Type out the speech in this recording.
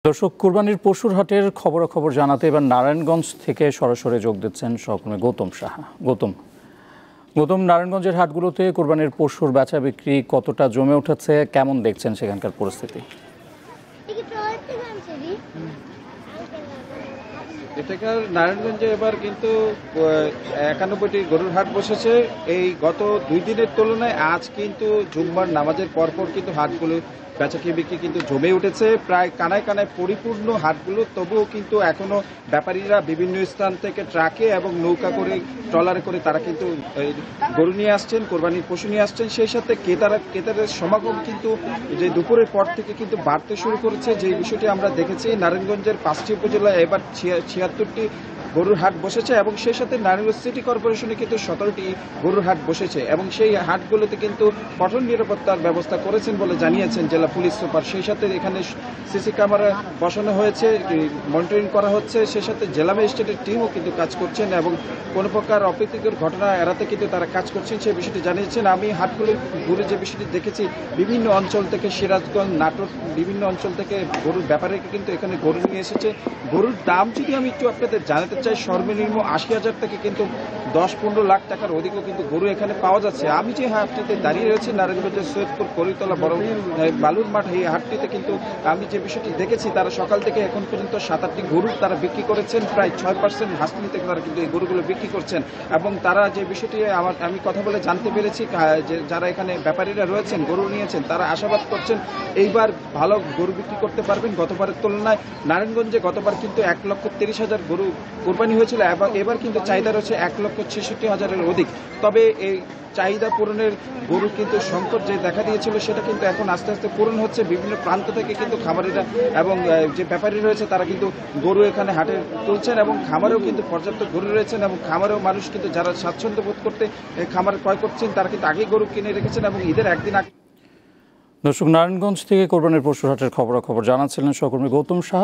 দর্শক, কুরবানির পশুর হাটের খবরাখবর জানাতে এবার নারায়ণগঞ্জ থেকে সরাসরি যোগ দিচ্ছেন সহকর্মী গৌতম সাহা। গৌতম, নারায়ণগঞ্জের হাটগুলোতে কুরবানির পশুর বেচা বিক্রি কতটা জমে উঠেছে, কেমন দেখছেন সেখানকার পরিস্থিতি? এটাকার নারায়ণগঞ্জে এবার কিন্তু 91টি গরুর হাট বসেছে। এই গত 2 দিনের তুলনায় আজ কিন্তু জুম্মার নামাজের পরপর কিন্তু হাটগুলো বেচাকেনা বিক্রি কিন্তু জমে উঠেছে। প্রায় কানায় কানায় পরিপূর্ণ হাটগুলো, তবুও কিন্তু এখনো ব্যাপারীরা বিভিন্ন স্থান থেকে ট্রাকে এবং নৌকা করে, ট্রলারে করে তারা কিন্তু গরু নিয়ে আসছেন, কোরবানির পশু নিয়ে আসছেন। সেই সাথে ক্রেতাদের সমাগম কিন্তু যে দুপুরের পর থেকে কিন্তু বাড়তে শুরু করেছে। যে বিষয়টি আমরা দেখেছি, নারায়ণগঞ্জের 5টি উপজেলায় এবার 76টি গরুর হাট বসেছে এবং সেই সাথে নারায়ণগঞ্জ সিটি কর্পোরেশনে কিন্তু 17টি গরুর হাট বসেছে এবং সেই হাটগুলোতে কিন্তু কঠোর নিরাপত্তার ব্যবস্থা করেছেন বলে জানিয়েছেন জেলা পুলিশ সুপার। সেই সাথে এখানে সিসি ক্যামেরা বসানো হয়েছে, মনিটরিং করা হচ্ছে। সেই সাথে জেলা ম্যাজিস্ট্রেটের টিমও কিন্তু কাজ করছেন এবং কোনো প্রকার অপ্রীতিকর ঘটনা এড়াতে কিন্তু তারা কাজ করছেন, সেই বিষয়টি জানিয়েছেন। আমি হাটগুলো ঘুরে যে বিষয়টি দেখেছি, বিভিন্ন অঞ্চল থেকে, সিরাজগঞ্জ, নাটোর, বিভিন্ন অঞ্চল থেকে গরুর ব্যাপারে কিন্তু এখানে গরু নিয়ে এসেছে। গরুর দাম যদি আমি একটু আপনাদের জানাতে চাই, সর্বনিম্ন 80,000 থেকে কিন্তু 10-15 লাখ টাকার অধিকও কিন্তু গরু এখানে পাওয়া যাচ্ছে। আমি যে হাটটিতে দাঁড়িয়ে রয়েছি, নারায়ণগঞ্জের সৈয়দপুর করিতলা বড় বালুর মাঠ, এই হাটটিতে কিন্তু আমি যে বিষয়টি দেখেছি, তারা সকাল থেকে এখন পর্যন্ত 7-8টি গরু তারা বিক্রি করেছেন। প্রায় 6% হাসপাতাল থেকে তারা কিন্তু এই গরুগুলো বিক্রি করছেন এবং তারা যে বিষয়টি আমি কথা বলে জানতে পেরেছি, যে যারা এখানে ব্যাপারীরা রয়েছেন, গরু নিয়েছেন, তারা আশাবাদ করছেন এইবার ভালো গরু বিক্রি করতে পারবেন। গতবারের তুলনায় নারায়ণগঞ্জে গতবার কিন্তু 1,30,000 গরু কোরবানি হয়েছিল, এবার কিন্তু চাহিদা রয়েছে 1,66,000-এর অধিক। তবে এই চাহিদা পূরণের গরু কিন্তু সংকট যে দেখা দিয়েছিল, সেটা কিন্তু এখন আস্তে আস্তে পূরণ হচ্ছে। বিভিন্ন প্রান্ত থেকে কিন্তু খামারিরা এবং যে ব্যাপারী রয়েছে, তারা কিন্তু গরু এখানে হাটে তুলছেন এবং খামারেও কিন্তু পর্যাপ্ত গরু রয়েছেন এবং খামারেও মানুষ কিন্তু যারা স্বাচ্ছন্দ্য বোধ করতে খামার ক্রয় করছেন, তারা কিন্তু আগেই গরু কিনে রেখেছেন এবং ঈদের একদিন আগে। দর্শক, নারায়ণগঞ্জ থেকে কোরবানির পশুর হাটের খবরাখবর জানাচ্ছিলেন সহকর্মী গৌতম সাহা।